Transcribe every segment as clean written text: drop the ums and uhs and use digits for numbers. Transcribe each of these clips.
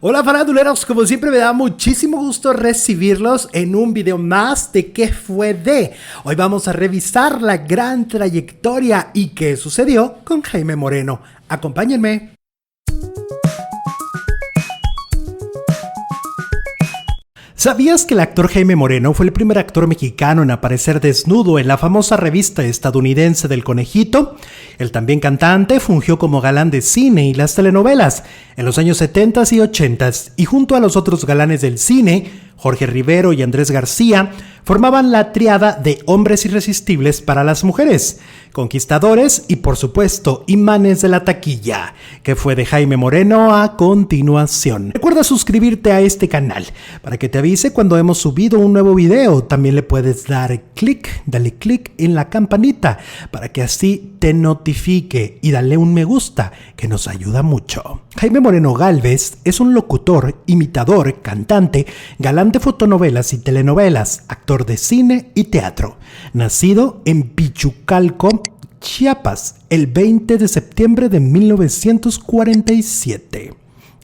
Hola faranduleros, como siempre me da muchísimo gusto recibirlos en un video más de ¿Qué fue de? Hoy vamos a revisar la gran trayectoria y qué sucedió con Jaime Moreno. Acompáñenme. ¿Sabías que el actor Jaime Moreno fue el primer actor mexicano en aparecer desnudo en la famosa revista estadounidense del Conejito? El también cantante fungió como galán de cine y las telenovelas en los años 70 y 80 y junto a los otros galanes del cine, Jorge Rivero y Andrés García, formaban la tríada de hombres irresistibles para las mujeres, conquistadores y por supuesto imanes de la taquilla, que fue de Jaime Moreno a continuación. Recuerda suscribirte a este canal para que te avise cuando hemos subido un nuevo video. También le puedes dar clic, dale clic en la campanita para que así te notifique y dale un me gusta que nos ayuda mucho. Jaime Moreno Gálvez es un locutor, imitador, cantante, galán de fotonovelas y telenovelas, actor de cine y teatro. Nacido en Pichucalco, Chiapas, el 20 de septiembre de 1947.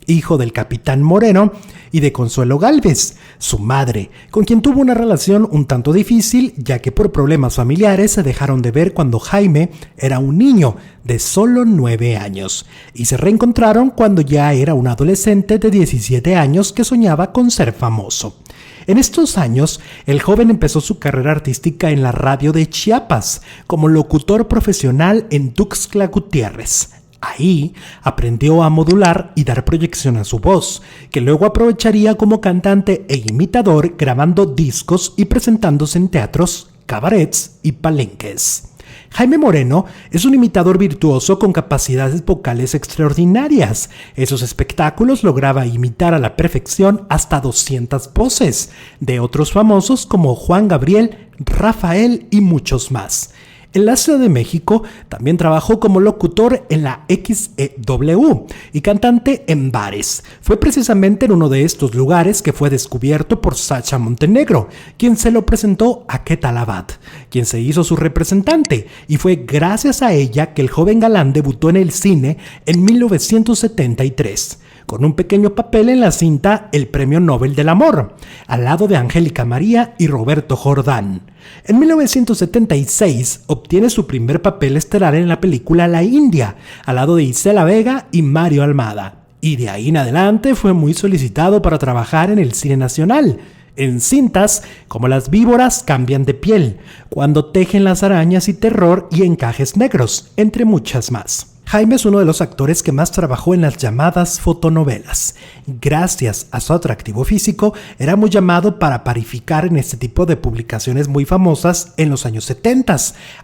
Hijo del capitán Moreno y de Consuelo Gálvez, su madre, con quien tuvo una relación un tanto difícil, ya que por problemas familiares se dejaron de ver cuando Jaime era un niño de solo 9 años y se reencontraron cuando ya era un adolescente de 17 años que soñaba con ser famoso. En estos años, el joven empezó su carrera artística en la radio de Chiapas, como locutor profesional en Tuxtla Gutiérrez. Ahí aprendió a modular y dar proyección a su voz, que luego aprovecharía como cantante e imitador grabando discos y presentándose en teatros, cabarets y palenques. Jaime Moreno es un imitador virtuoso con capacidades vocales extraordinarias. En sus espectáculos lograba imitar a la perfección hasta 200 voces de otros famosos como Juan Gabriel, Rafael y muchos más. En la Ciudad de México también trabajó como locutor en la XEW y cantante en bares. Fue precisamente en uno de estos lugares que fue descubierto por Sacha Montenegro, quien se lo presentó a Ketal Abad, quien se hizo su representante, y fue gracias a ella que el joven galán debutó en el cine en 1973. Con un pequeño papel en la cinta El Premio Nobel del Amor, al lado de Angélica María y Roberto Jordán. En 1976 obtiene su primer papel estelar en la película La India, al lado de Isela Vega y Mario Almada. Y de ahí en adelante fue muy solicitado para trabajar en el cine nacional, en cintas como Las víboras cambian de piel, Cuando tejen las arañas y Terror y Encajes negros, entre muchas más. Jaime es uno de los actores que más trabajó en las llamadas fotonovelas. Gracias a su atractivo físico, era muy llamado para parificar en este tipo de publicaciones muy famosas en los años 70,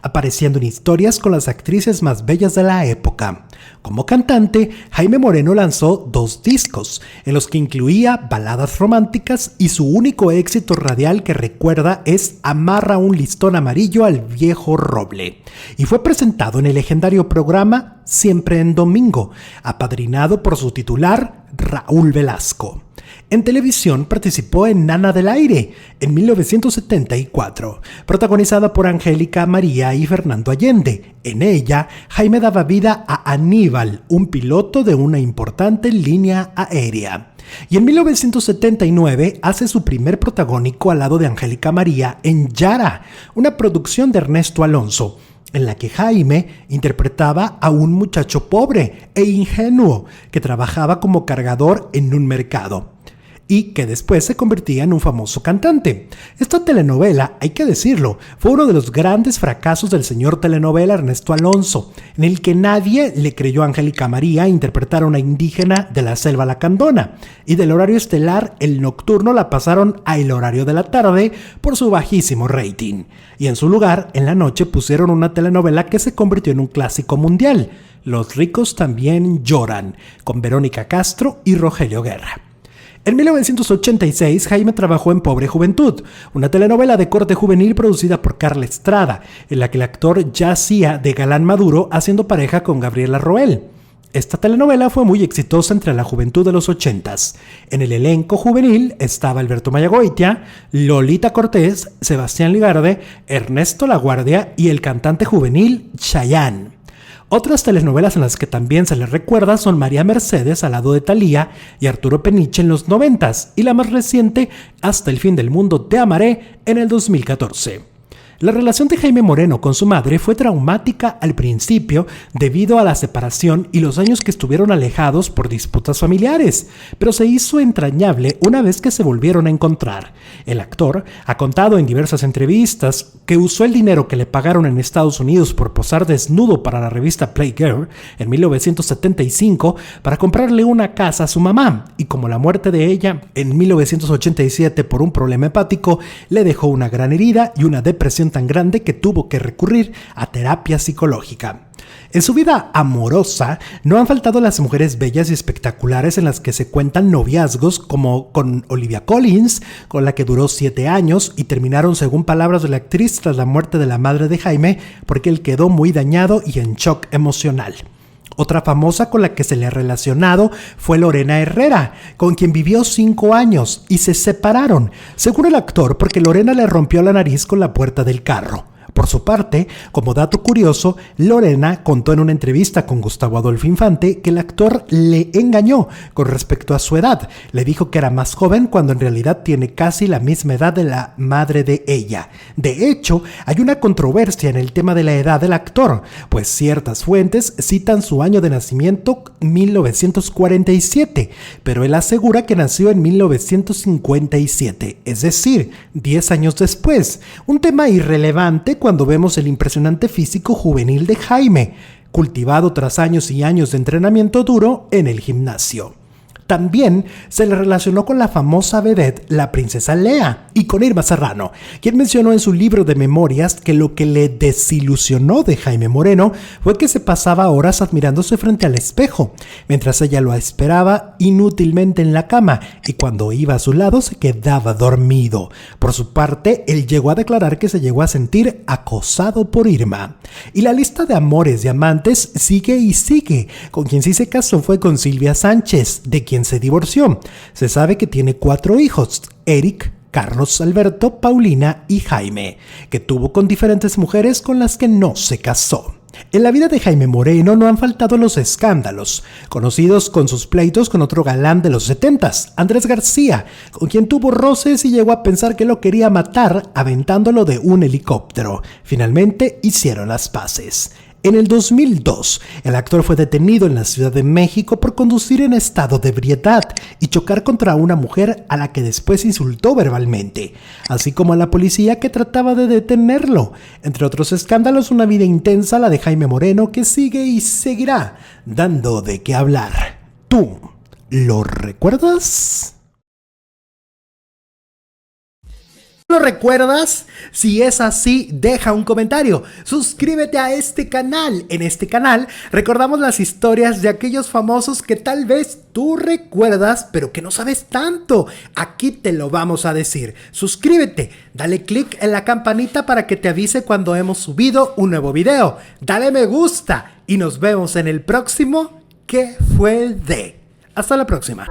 apareciendo en historias con las actrices más bellas de la época. Como cantante, Jaime Moreno lanzó 2 discos, en los que incluía baladas románticas y su único éxito radial que recuerda es Amarra un listón amarillo al viejo roble, y fue presentado en el legendario programa Siempre en Domingo, apadrinado por su titular Raúl Velasco. En televisión participó en Nana del Aire en 1974, protagonizada por Angélica María y Fernando Allende. En ella, Jaime daba vida a Aníbal, un piloto de una importante línea aérea. Y en 1979 hace su primer protagónico al lado de Angélica María en Yara, una producción de Ernesto Alonso, en la que Jaime interpretaba a un muchacho pobre e ingenuo que trabajaba como cargador en un mercado y que después se convertía en un famoso cantante. Esta telenovela, hay que decirlo, fue uno de los grandes fracasos del señor telenovela Ernesto Alonso, en el que nadie le creyó a Angélica María interpretar a una indígena de la selva lacandona, y del horario estelar el nocturno la pasaron a el horario de la tarde por su bajísimo rating, y en su lugar en la noche pusieron una telenovela que se convirtió en un clásico mundial, Los ricos también lloran, con Verónica Castro y Rogelio Guerra. En 1986, Jaime trabajó en Pobre Juventud, una telenovela de corte juvenil producida por Carla Estrada, en la que el actor ya hacía de galán maduro haciendo pareja con Gabriela Roel. Esta telenovela fue muy exitosa entre la juventud de los 80s. En el elenco juvenil estaba Alberto Mayagoitia, Lolita Cortés, Sebastián Ligarde, Ernesto Laguardia y el cantante juvenil Chayanne. Otras telenovelas en las que también se le recuerda son María Mercedes al lado de Thalía y Arturo Peniche en los 90s, y la más reciente, Hasta el fin del mundo te amaré, en el 2014. La relación de Jaime Moreno con su madre fue traumática al principio debido a la separación y los años que estuvieron alejados por disputas familiares, pero se hizo entrañable una vez que se volvieron a encontrar. El actor ha contado en diversas entrevistas que usó el dinero que le pagaron en Estados Unidos por posar desnudo para la revista Playgirl en 1975 para comprarle una casa a su mamá, y como la muerte de ella en 1987 por un problema hepático le dejó una gran herida y una depresión tan grande que tuvo que recurrir a terapia psicológica. En su vida amorosa no han faltado las mujeres bellas y espectaculares en las que se cuentan noviazgos, como con Olivia Collins, con la que duró 7 años y terminaron, según palabras de la actriz, tras la muerte de la madre de Jaime, porque él quedó muy dañado y en shock emocional. Otra famosa con la que se le ha relacionado fue Lorena Herrera, con quien vivió 5 años y se separaron, según el actor, porque Lorena le rompió la nariz con la puerta del carro. Por su parte, como dato curioso, Lorena contó en una entrevista con Gustavo Adolfo Infante que el actor le engañó con respecto a su edad. Le dijo que era más joven cuando en realidad tiene casi la misma edad de la madre de ella. De hecho, hay una controversia en el tema de la edad del actor, pues ciertas fuentes citan su año de nacimiento 1947, pero él asegura que nació en 1957, es decir, 10 años después. Un tema irrelevante cuando vemos el impresionante físico juvenil de Jaime, cultivado tras años y años de entrenamiento duro en el gimnasio. También se le relacionó con la famosa vedette la princesa Lea y con Irma Serrano, quien mencionó en su libro de memorias que lo que le desilusionó de Jaime Moreno fue que se pasaba horas admirándose frente al espejo, mientras ella lo esperaba inútilmente en la cama, y cuando iba a su lado se quedaba dormido. Por su parte, él llegó a declarar que se llegó a sentir acosado por Irma. Y la lista de amores y amantes sigue y sigue. Con quien sí se casó fue con Silvia Sánchez, de quien se divorció. Se sabe que tiene 4 hijos: Eric, Carlos Alberto, Paulina y Jaime, que tuvo con diferentes mujeres con las que no se casó. En la vida de Jaime Moreno no han faltado los escándalos, conocidos con sus pleitos con otro galán de los 70s, Andrés García, con quien tuvo roces y llegó a pensar que lo quería matar aventándolo de un helicóptero. Finalmente hicieron las paces. En el 2002, el actor fue detenido en la Ciudad de México por conducir en estado de ebriedad y chocar contra una mujer a la que después insultó verbalmente, así como a la policía que trataba de detenerlo. Entre otros escándalos, una vida intensa la de Jaime Moreno, que sigue y seguirá dando de qué hablar. ¿Tú lo recuerdas? ¿Lo recuerdas? Si es así, deja un comentario. Suscríbete a este canal. En este canal recordamos las historias de aquellos famosos que tal vez tú recuerdas, pero que no sabes tanto. Aquí te lo vamos a decir. Suscríbete, dale click en la campanita para que te avise cuando hemos subido un nuevo video. Dale me gusta y nos vemos en el próximo ¿Qué fue de? Hasta la próxima.